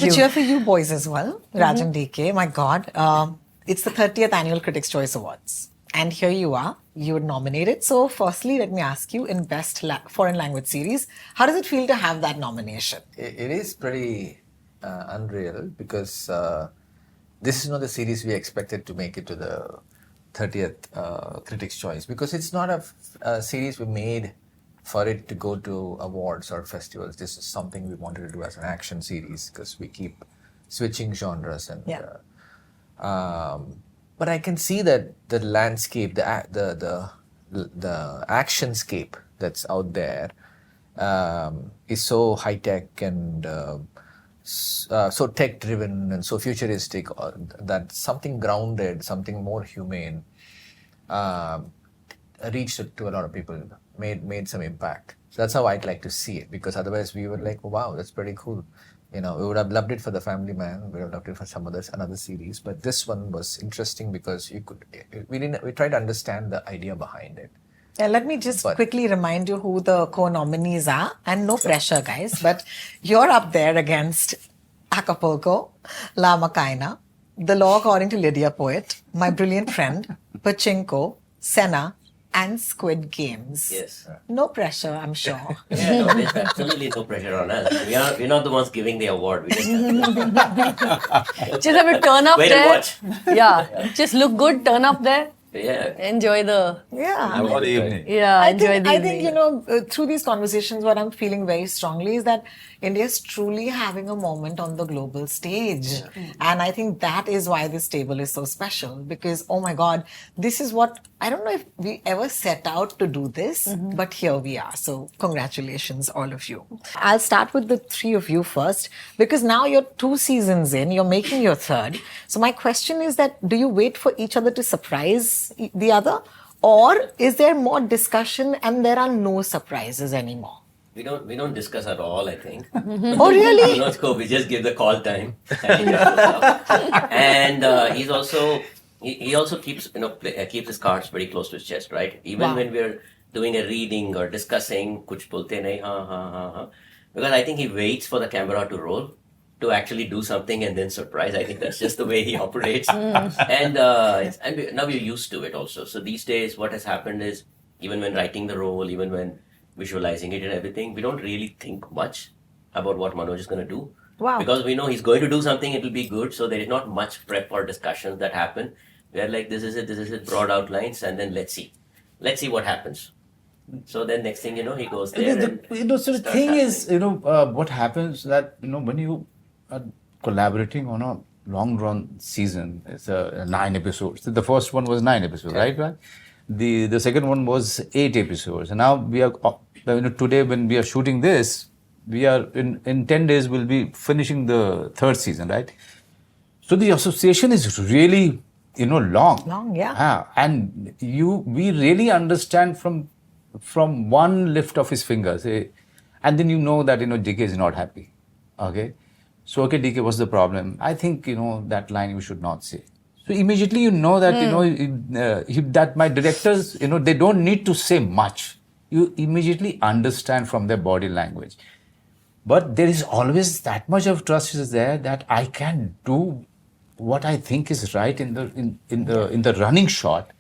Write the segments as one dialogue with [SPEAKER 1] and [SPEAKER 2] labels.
[SPEAKER 1] have to cheer for you boys as well, Raj and DK. My God, it's the 30th Annual Critics' Choice Awards. And here you are, you were nominated. So firstly, let me ask you, in Best Foreign Language Series, how does it feel to have that nomination?
[SPEAKER 2] It is pretty unreal because this is not the series we expected to make it to the 30th Critics' Choice, because it's not a series we made for it to go to awards or festivals. This is something we wanted to do as an action series because we keep switching genres and. But I can see that the landscape, the actionscape that's out there is so high tech and so tech driven and so futuristic that something grounded, something more humane reached to a lot of people, made some impact. So that's how I'd like to see it, because otherwise we were like, oh, wow, that's pretty cool. We would have loved it for The Family Man. We would have loved it for another series. But this one was interesting because we tried to understand the idea behind it.
[SPEAKER 1] Yeah, let me just quickly remind you who the co-nominees are. And no pressure, guys. But you're up there against Acapulco, La Macaina, The Law According to Lydia Poet, My Brilliant Friend, Pachinko, Senna, and Squid Games.
[SPEAKER 3] Yes.
[SPEAKER 1] No pressure, I'm sure.
[SPEAKER 3] Yeah, no, there's absolutely no pressure on us. We're not the ones giving the award. We just have
[SPEAKER 4] to turn up
[SPEAKER 3] wait
[SPEAKER 4] there.
[SPEAKER 3] And watch.
[SPEAKER 4] Yeah, just look good, turn up there.
[SPEAKER 3] Yeah.
[SPEAKER 4] Enjoy the
[SPEAKER 1] Yeah.
[SPEAKER 5] evening.
[SPEAKER 4] Yeah,
[SPEAKER 1] I
[SPEAKER 4] enjoy
[SPEAKER 1] think,
[SPEAKER 4] the
[SPEAKER 1] I
[SPEAKER 4] evening.
[SPEAKER 1] think, through these conversations, what I'm feeling very strongly is that India is truly having a moment on the global stage. Yeah. And I think that is why this table is so special, because, oh my God, this is what, I don't know if we ever set out to do this, but here we are. So congratulations, all of you. I'll start with the three of you first, because now you're 2 seasons in, you're making your third. So my question is that, do you wait for each other to surprise the other? Or is there more discussion and there are no surprises anymore?
[SPEAKER 3] We don't discuss at all, I think.
[SPEAKER 1] Oh, really?
[SPEAKER 3] We just give the call time. And he also keeps keeps his cards very close to his chest, right? Even when we're doing a reading or discussing, kuch bolte nahi, ha. Because I think he waits for the camera to roll to actually do something and then surprise. I think that's just the way he operates. And now we're used to it also. So these days, what has happened is, even when writing the role, even when visualizing it and everything, we don't really think much about what Manoj is going to do.
[SPEAKER 1] Wow.
[SPEAKER 3] Because we know he's going to do something, it will be good. So there is not much prep or discussions that happen. We are like, this is it, broad outlines, and then let's see what happens. So then next thing he goes there.
[SPEAKER 5] So the thing is, what happens that, when you are collaborating on a long run season, it's 9 episodes. The first one was 9 episodes, right? The second one was 8 episodes. And now we are, today when we are shooting this, we are in 10 days we'll be finishing the third season, right? So the association is really, long.
[SPEAKER 1] Long, yeah.
[SPEAKER 5] And we really understand from one lift of his fingers, and then that DK is not happy. Okay, so okay, DK, what's the problem? I think that line you should not say. So immediately that that my directors they don't need to say much. You immediately understand from their body language. But there is always that much of trust is there that I can do what I think is right in the running shot.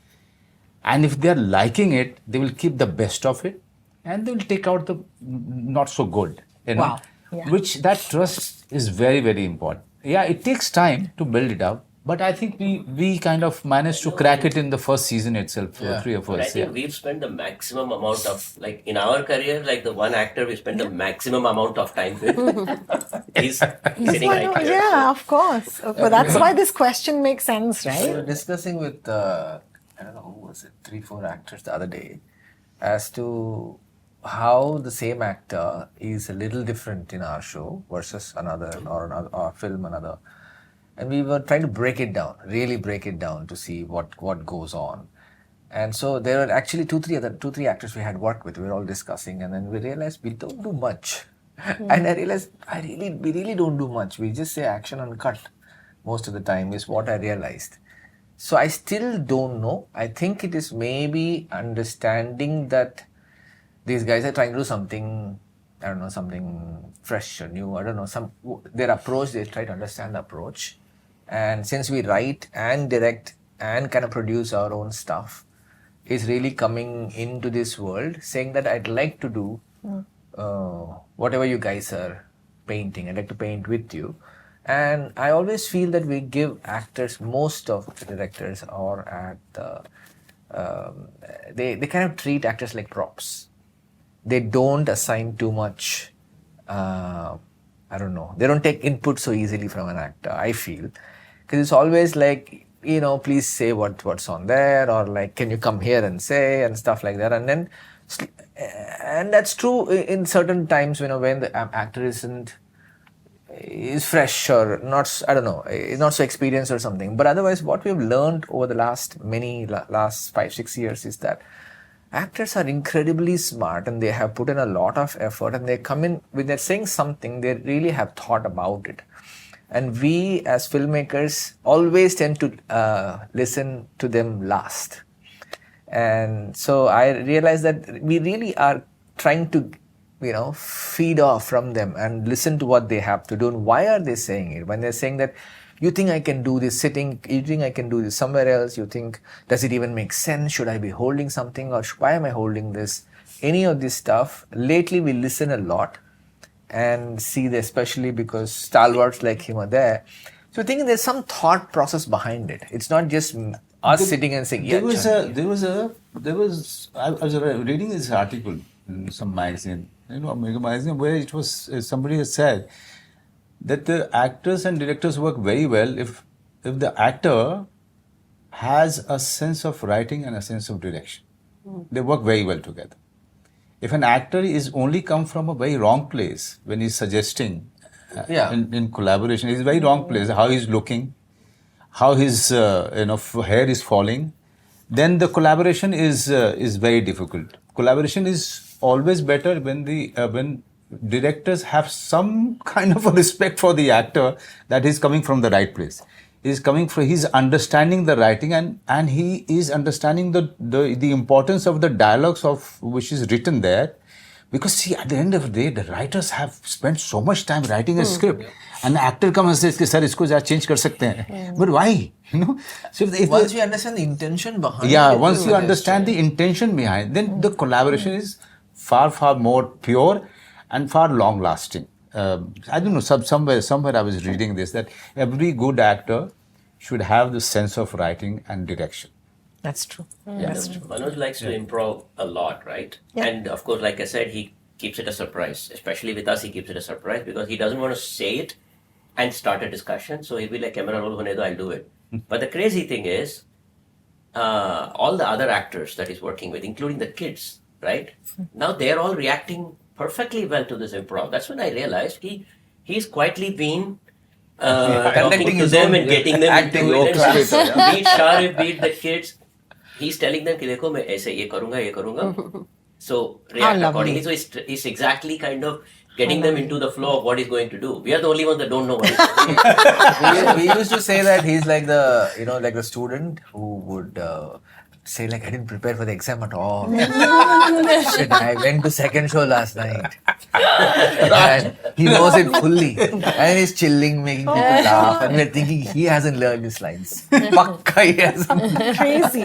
[SPEAKER 5] And if they're liking it, they will keep the best of it and they will take out the not so good.
[SPEAKER 1] Wow. Yeah.
[SPEAKER 5] Which that trust is very, very important. Yeah, it takes time to build it up. But I think we kind of managed to crack it in the first season itself, 3 of us.
[SPEAKER 3] I think we've spent the maximum amount of, in our career, the one actor we spent the maximum amount of time with. He's sitting right here.
[SPEAKER 1] Yeah, of course. But that's why this question makes sense, right?
[SPEAKER 2] We were discussing with, I don't know, who was it, 3-4 actors the other day, as to how the same actor is a little different in our show versus another, or film another. And we were trying to really break it down to see what goes on. And so there were actually two, three actors we had worked with. We were all discussing, and then we realized we don't do much. And I realized we really don't do much. We just say action and cut most of the time is what I realized. So I still don't know. I think it is maybe understanding that these guys are trying to do something I don't know, something fresh or new. I don't know, their approach, they try to understand the approach. And since we write and direct and kind of produce our own stuff, it's really coming into this world saying that I'd like to do whatever you guys are painting. I'd like to paint with you. And I always feel that we give actors, most of the directors or at the, they kind of treat actors like props. They don't assign too much, I don't know, they don't take input so easily from an actor, I feel. Because it's always like, you know, please say what's on there, or like, can you come here and say, and stuff like that. And then, and that's true in certain times, you know, when the actor is fresh or not, I don't know, is not so experienced or something. But otherwise, what we've learned over the last 5-6 years is that actors are incredibly smart and they have put in a lot of effort, and they come in, when they're saying something, they really have thought about it. And we as filmmakers always tend to listen to them last. And so I realized that we really are trying to, you know, feed off from them and listen to what they have to do. And why are they saying it? When they're saying that, you think I can do this sitting, you think I can do this somewhere else, you think, does it even make sense? Should I be holding something, or why am I holding this? Any of this stuff. Lately we listen a lot and see that, especially because stalwarts like him are there. So I think there's some thought process behind it. It's not just us sitting and saying, yeah.
[SPEAKER 5] I was reading this article in some magazine, you know, American magazine, where it was, somebody has said that the actors and directors work very well if the actor has a sense of writing and a sense of direction. They work very well together. If an actor is only come from a very wrong place when he's suggesting in collaboration, he's very wrong place, how he's looking, how his hair is falling, then the collaboration is very difficult. Collaboration is always better when directors have some kind of a respect for the actor, that he's coming from the right place. He's understanding the writing, and he is understanding the importance of the dialogues of which is written there. Because see, at the end of the day, the writers have spent so much time writing a script, and the actor comes and says, "Sir, isko change kar sakte hain." But why? You know, so if
[SPEAKER 2] once you understand the intention behind
[SPEAKER 5] it, once you understand the intention behind, then the collaboration is far more pure and far long lasting. I don't know, somewhere I was reading this, that every good actor should have the sense of writing and direction.
[SPEAKER 1] That's true.
[SPEAKER 3] Yeah,
[SPEAKER 1] That's true.
[SPEAKER 3] Manoj likes to improv a lot, right?
[SPEAKER 1] Yeah.
[SPEAKER 3] And of course, like I said, he keeps it a surprise. Especially with us, he keeps it a surprise because he doesn't want to say it and start a discussion. So he'll be like, camera roll hone do, I'll do it. But the crazy thing is, all the other actors that he's working with, including the kids, right? Now they're all reacting perfectly well to this improv. That's when I realized he's quietly been talking to them and getting them
[SPEAKER 2] acting
[SPEAKER 3] into it.
[SPEAKER 2] low
[SPEAKER 3] Be it Sharif, be it the kids, he's telling them कि देखो मैं ऐसे ये करूँगा. So react accordingly. So he's exactly kind of getting them into the flow of what he's going to do. We are the only ones that don't know what he's going to do.
[SPEAKER 2] we used to say that he's like the student who would say like, I didn't prepare for the exam at all. Shit, I went to second show last night. And he knows it fully. And he's chilling, making people laugh. And we're thinking he hasn't learned his lines. Pakka he hasn't.
[SPEAKER 1] Crazy.